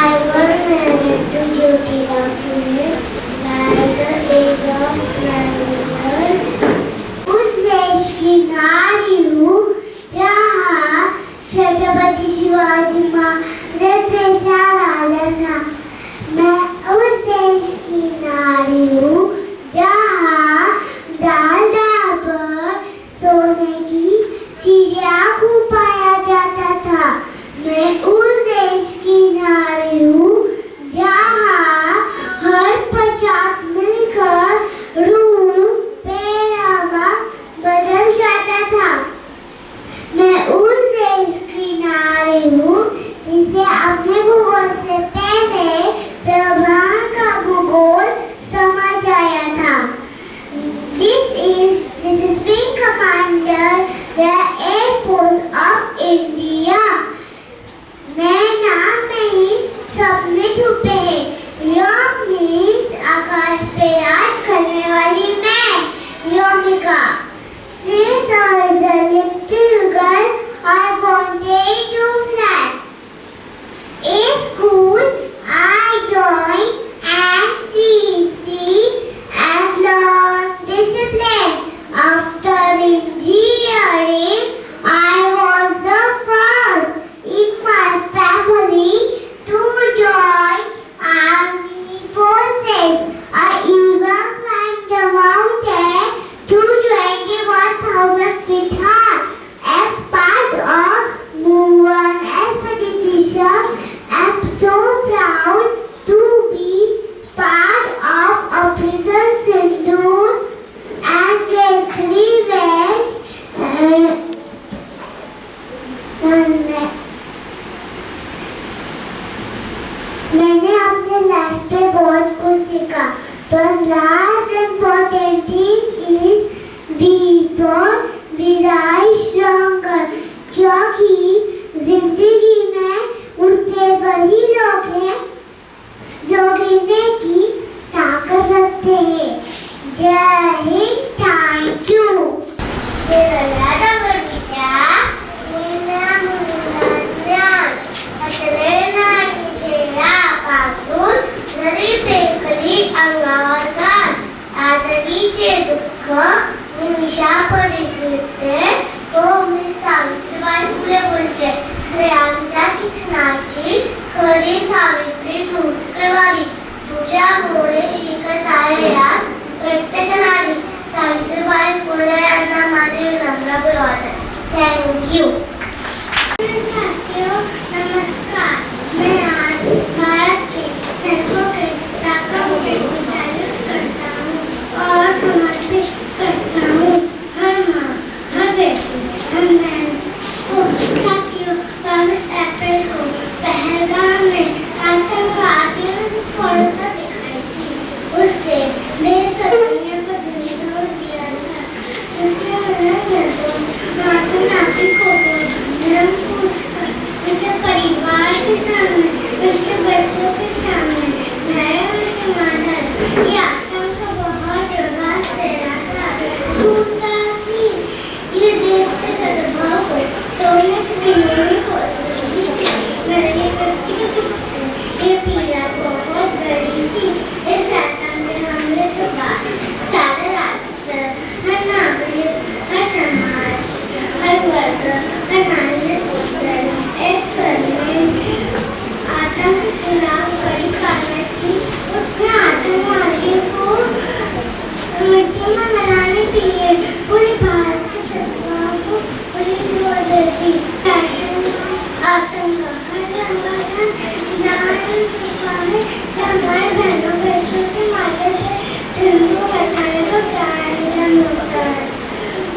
I was married to Jyotika Phule by the age of 9 years. उस देश की नारी हूँ जहाँ छत्रपति शिवाजी महाराज जैसा राजा था। मैं उस देश की नारी हूँ जहाँ डाल डाल पर सोने की चिड़िया को पाया जाता था। मैं उस देश की नारी हूँ जहाँ हर 50 मिलकर रूप पहनावा बदल जाता था। मैं उस देश की नारी हूँ जिसे अपने भूगोल से पहले ब्रह्मांड का भूगोल समझ आया था। This is Wing Commander, the Air Force of India. मैं नाम में ही सपने छुपे हैं। यह मीन्स आकाश पे राज करने वाली मैं, योमिका। Since I was a little girl, I wanted to fly. In school, I joined NCC and learned discipline. After engineering, I was the first in my family to join army forces. I even climbed the mountain to 21,000 feet high as part of Muan expedition. I'm so proud to be part of Operation Sindoor and get revenge. मैंने अपने life पे बहुत कुछ सीखा, but last important thing is be born, be rise stronger. क्योंकि जिंदगी में उनके वही लोग हैं जो गिरने की ताकत रखते हैं। जय हिंद, थैंक यू। आदरीचे दुःख निमिषा परिकृते तो मी सावित्रीबाई फुले बोलते। स्त्रियांच्या शिक्षणाची खरी सावित्री तूच केवारी, तुझ्यामुळे शिकत आहे यात प्रत्येक नारी। सावित्रीबाई फुले यांना माझे विनम्र अभिवादन। Thank you. नमस्कार, मैं आज भारत के सैनिकों के पताका को सैल्यूट करता हूँ और समर्पित करता हूँ। हर माँ, हर बेटी, हर बहन को। साथियों, 22 अप्रैल को पहलगाम में आतंकवादियों से सफलता दिखाई थी। उससे बेसब्रियों को दिल तोड़ दिया था। मासूम नागरिकों को धर्म पूछकर उनके परिवार के सामने, उनके बच्चों के सामने न्याय और समाधान, ये आतंक बहुत प्रभाव फैला था। छूटता ही ये देश के सद्भाव को तोड़ने की उन्होंने कोशिश की। मेरे व्यक्तिगत रूप से ये पीड़ा बहुत बड़ी थी। इस आतंक हमले के बाद सारे राष्ट्र, हर नागरिक, हर समाज, हर वर्ग, हर नागरिक एक स्वर में आतंक के खिलाफ कड़ी कार्रवाई की। उसने आतंकवादियों को मिट्टी में मिलाने के लिए पूरी भारत के सद्भाव को बड़ी जोर देती। आतंक हर संगठन जहाँ सीखा है कि हमारे बहनों बेटों के मार्ग से सिंधु बैठाने का प्रारंभ होता है।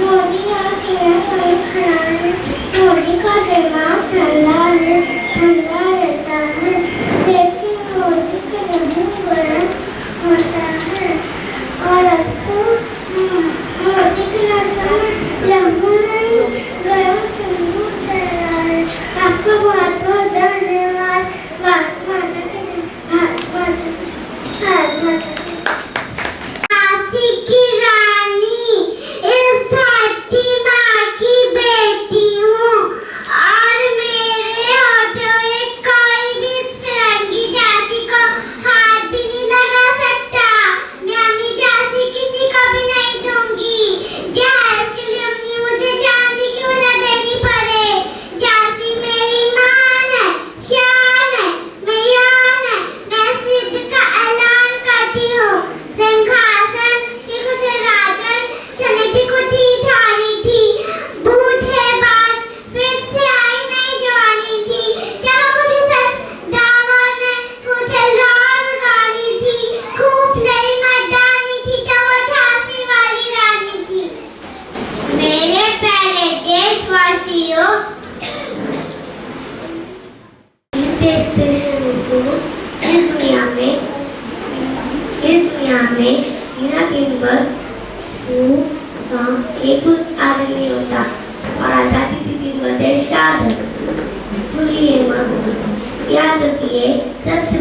मोदी और सीएम कोई खड़ा है। मोदी का दिमाग ठंडा रहता है, लेकिन मोदी का लहू गर्म होता है। और अब तो मोदी की नसों में लहू नहीं, गर्म सिंधु चल रहा है। आपको बहुत बहुत धन्यवाद।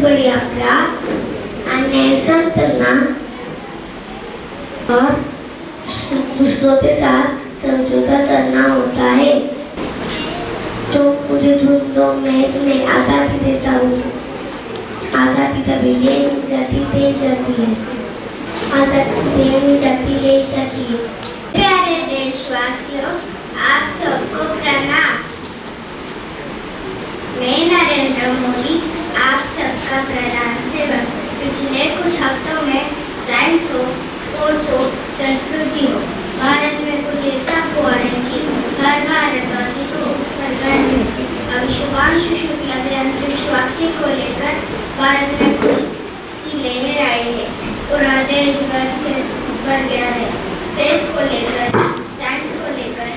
बढ़िया प्यार and ऐसा करना और दूसरों के साथ समझौता करना होता है। तो मुझे दोस्तों मैं तुम्हें आज़ादी देता हूँ। आज़ादी कभी ले नहीं जाती, दे जाती है। आज़ादी दे नहीं जाती, ले जाती है। प्यारे देशवासियों, आप सबको प्रणाम। मैं नरेंद्र मोदी, आप सबका प्रधान सेवक। पिछले कुछ हफ्तों में साइंस हो, स्पोर्ट्स हो, संस्कृति हो, भारत में कुछ ऐसा हुआ है कि हर भारतवासी को उस पर गर्व है। अभी शुभांशु शुक्ला ने अंतरिक्ष वापसी को लेकर भारत में कुछ की लहर आई है। पूरा देश गर्व से भर गया है। स्पेस को लेकर, साइंस को लेकर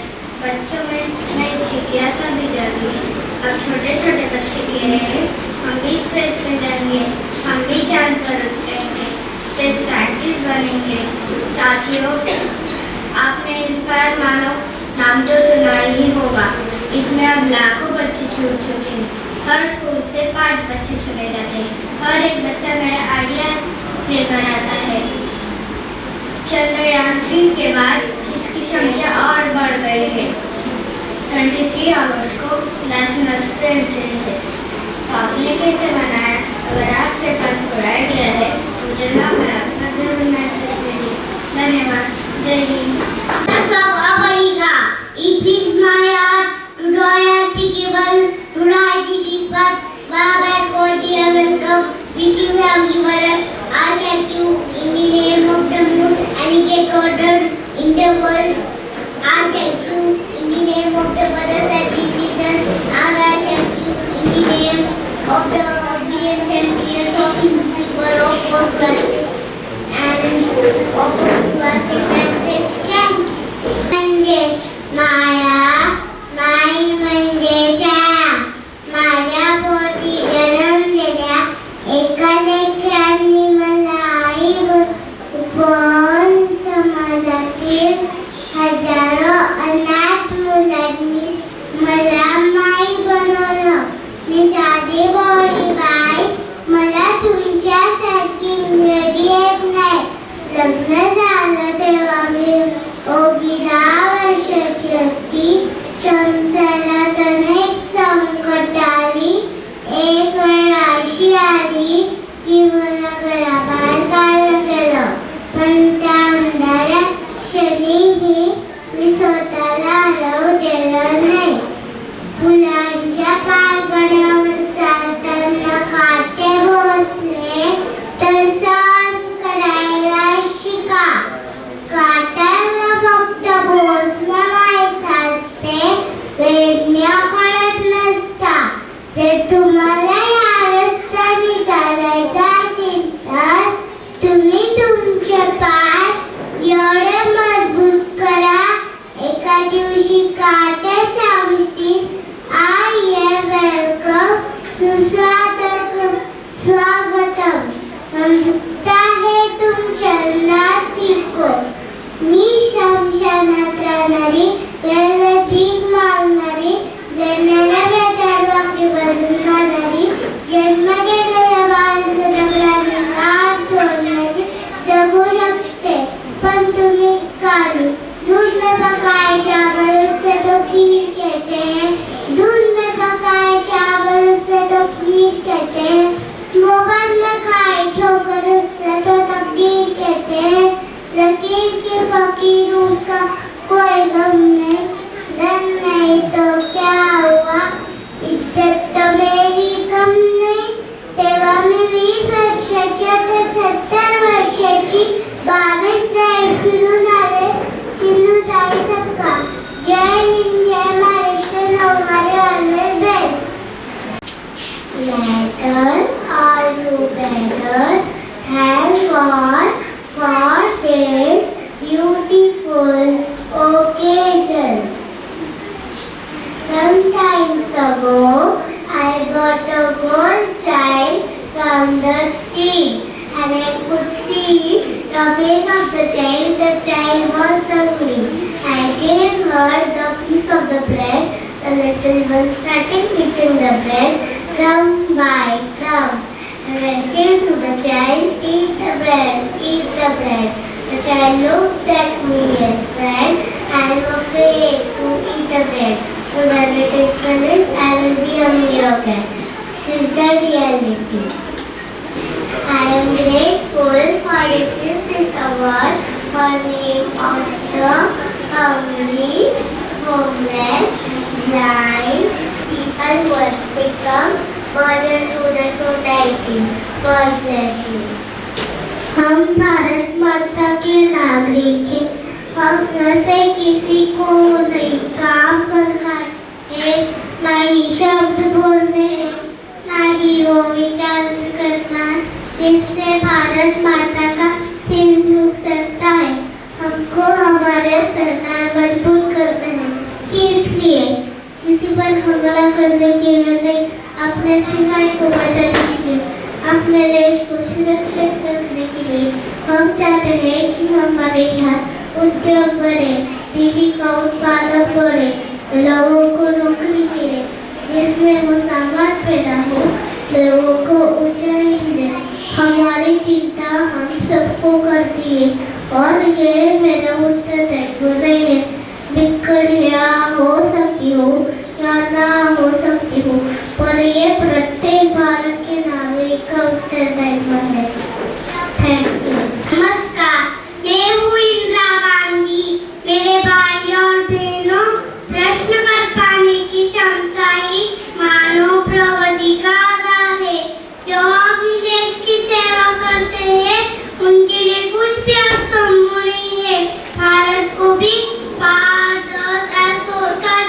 बच्चों में नई जिज्ञासा भी जागी है। अब छोटे छोटे बच्चे कह रहे हैं हम भी स्पेस में जाएंगे, हम भी चांद पर उतरेंगे, स्पेस साइंटिस्ट बनेंगे। साथियों, आपने इस बार मानव नाम तो सुना ही होगा। इसमें अब लाखों बच्चे जुड़ चुके हैं। हर स्कूल से 5 बच्चे चुने जाते हैं। हर एक बच्चा नया आइडिया लेकर आता है। चंद्रयान 3 के बाद इसकी संख्या और बढ़ गई है। 23 अगस्त को नेशनल स्पेस डे है। आपने कैसे मनाया? अगर आपके पास कोई आइडिया है तो जनाब मैं आपका जरूर मैसेज भेजिए। धन्यवाद। जय Hind. It is my art to draw applicable to write it is but Baba Koti welcome with you everyone. I thank you in the name of the most adequate order in the world. I thank you in the name of the brothers and sisters. And I thank you in the name of the billions and billions of people of all classes and of all classes and this can. माया माई म्हणजे छाया माझ्या पोटी जन्मलेल्या एका लेकरांनी मला आई पण समाजातील हजारो अनाथ मुलांनी मला माई बनवलं. मी साधी भोळी बाई, मला तुमच्यासारखी इंग्रजी येत नाही. लग्न झालं तेव्हा मी ओगी 10 वर्षाची होती. संसारात अनेक संकट आली. एक वेळ अशी आली की मला घराबाहेर काढलं गेलं. पण त्या अंधाऱ्या क्षणीही मी स्वतःला हरवू दिलं नाही. फुलांच्या पाकळ्यावर चालताना काटे बसले तर सहन करायला शिका. काट्यांना फक्त भोसणं माहीत असते, वेदना कळत नसता. ते तुम्हाला या रस्त्याने चालायचं असेल तर तुम्ही तुमचे पाय एवढे मजबूत करा एका दिवशी काटे सांगतील आई वेलकम सुस्वागतम. संयुक्ता हे तुमच्या नासिको. मी शमशानात राहणारी, वेलवेटीक मागणारी, जन्माला बेजार वाक्य बदलून जाणारी, जन्म दिलेल्या बाळाचं दगडाने हात धरणारी जगू शकते. पण तुम्ही काढू दूध में पकाए चावल से तो खीर कहते हैं. दूध में पकाए चावल से तो खीर कहते हैं. मोबाइल में खाए ठोकर से तो तकदीर कहते हैं. लकीर की फकीर उसका कोई गम नहीं. धन नहीं तो क्या हुआ, इज्जत तो मेरी कम नहीं. तेव्हा मी 20 वर्षाची ते 70 वर्षाची 22 जाईल फिरून आले सिंधुताई सक्का. जय हिंद, जय महाराष्ट्र, नववारी always best. Let all you better thank God for this beautiful occasion. Some time ago, I got a girl child from the street, and I could see the face of the child. The child was hungry. I gave her the piece of the bread. The little one started eating the bread crumb by crumb. Listened to the child, eat the bread, eat the bread. The child looked at me and said, I am afraid to eat the bread. So when it is finished, I will be hungry again. This is the reality. I am grateful for receiving this award for name of the hungry, homeless, blind people who have become burden to the society. God bless you. हम भारत माता के नागरिक हैं। हम न से किसी को नहीं काम करना है, न ही शब्द बोलने हैं, न ही वो विचार करना है जिससे भारत माता का सिर झुक सकता है। हमको हमारे सरकार मजबूत करना है। किस लिए? किसी पर हमला करने के लिए नहीं, अपने सीमाएं को बचाने के लिए, अपने देश को सुरक्षित रखने के लिए। हम चाहते हैं कि हमारे यहाँ उद्योग बढ़े, कृषि का उत्पादन बढ़े, लोगों को नौकरी मिले, जिसमें मुसावात पैदा हो, लोगों को ऊंचाई मिले। हमारी चिंता हम सबको करती है और ये मेरा उत्तरदायित्व नहीं है। विक्रिया हो सकती हो या ना हो सकती हो, पर ये प्रत्येक भारत के नागरिक का उत्तरदायित्व है। Thank you. नमस्कार, मैं हूँ इंदिरा गांधी। मेरे भाई और बहनों, प्रश्न कर पाने की क्षमता ही मानव प्रगति का आधार है। जो अपने देश की सेवा करते हैं, उनके लिए कुछ भी असंभव नहीं है। भारत को भी 5-10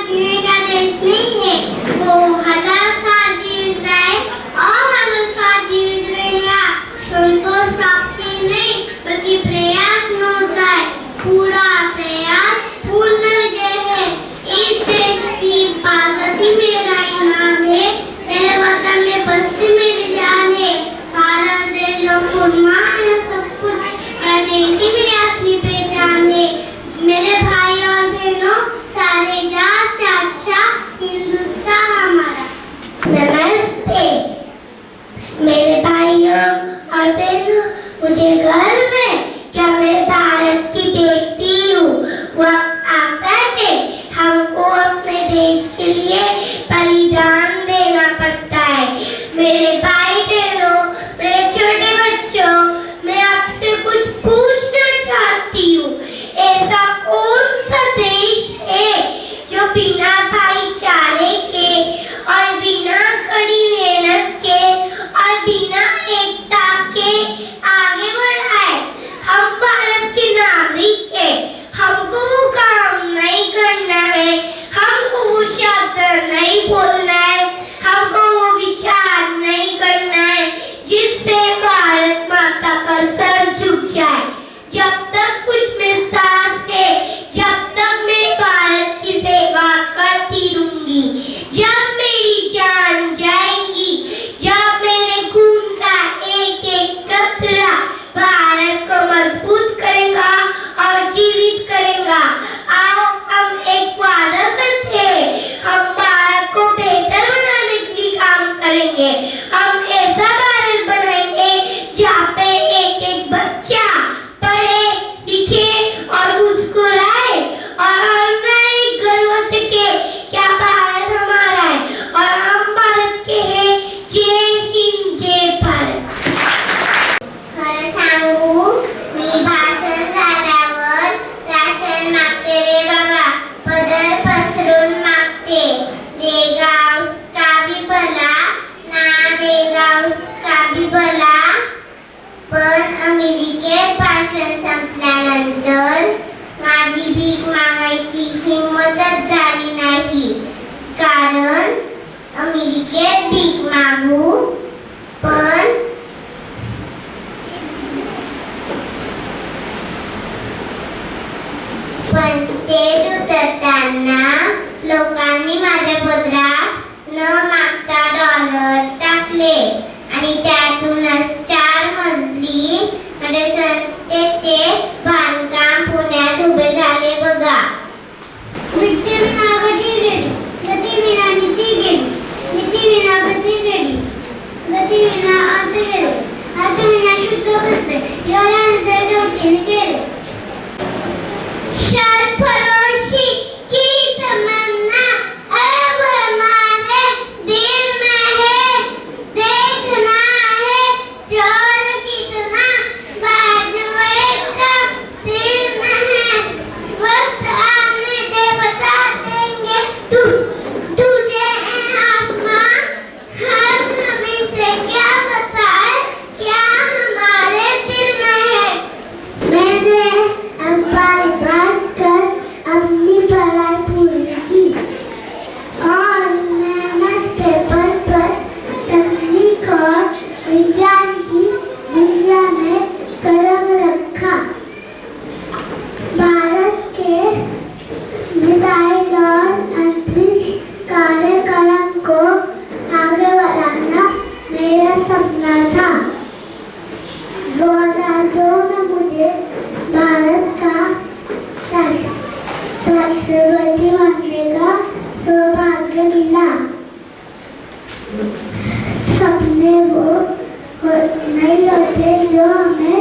जीने का देश नहीं है। वो 1000 साल जीवित रहे और 1000 साल जीवित रहेगा। संतोष प्राप्त नहीं बल्कि प्रयास में होता है। पूरा प्रयास पूर्ण विजय है। इस देश की हिफाजती मेरा इनाम है। मेरे वतन में बस्ती मेरी जान है। भारत देश जो कुर्बान है सब कुछ, परदेशी मेरी असली पहचान है। मेरे भाई और बहनों, सारे जात से अच्छा हिंदुस्तान हमारा। नमस्ते मेरे भाइयों और बहनों, मुझे गर्व है कि मैं भारत की बेटी हूँ। वक्त आता है हमको अपने देश के लिए बलिदान देना पड़ता है। मेरे भाई बहनों, मेरे छोटे बच्चों, मैं आपसे कुछ पूछना चाहती हूँ। ऐसा कौन सा देश है जो बिना भाईचारे के और बिना कड़ी मेहनत के और बिना एकता के आगे बढ़ा है? हम भारत के नागरिक हैं। हमको वो काम नहीं करना है, हमको वो शब्द नहीं बोलना है, हमको वो विचार नहीं करना है जिससे भारत माता का सर झुक जाए। जब तक कुछ में सांस है, जब तक मैं भारत की सेवा करती रहूंगी। जब मेरी जान जाएगी, जब मेरे खून का एक एक कतरा भारत को मजबूत करेगा और जीवित करेगा। आओ हम एक वादा करते हैं, हम भारत को बेहतर बनाने के लिए काम करेंगे। हम ऐसा भारत बनाएंगे जहाँ पे एक एक बच्चा पढ़े लिखे और मुस्कुराए और हमें गर्व से के क्या भारत हमारा है और हम भारत के हैं। जय हिंद, जय भारत। खरं सांगू, मी भाषण झाल्यावर राशन मागते रे बाबा, पदर पसरून मागते। देगा उसका भी भला, ना देगा उसका भी भला। पण अमेरिकेत भाषण संपल्यानंतर माझी भीक मागायची हिम्मतच झाली नाही, कारण अमेरिकेत भीक मागू पण स्टेज उतरताना लोकांनी माझ्या पदरात न मागता डॉलर टाकले आणि त्यातूनच 4 मजली माझ्या संस्थेचे बांधकाम पुण्यात उभे झाले बघा. विद्येविना गती गेली, गतीविना नीती गेली, नीतीविना गती गेली, गतीविना अर्थ विज्ञान की दुनिया में कदम रखा। भारत के मिसाइल और अंतरिक्ष कार्यक्रम को आगे बढ़ाना मेरा सपना था। 2002 में मुझे भारत का राष्ट्रपति बनने का सौभाग्य मिला। सपने वो नहीं होते जो हमें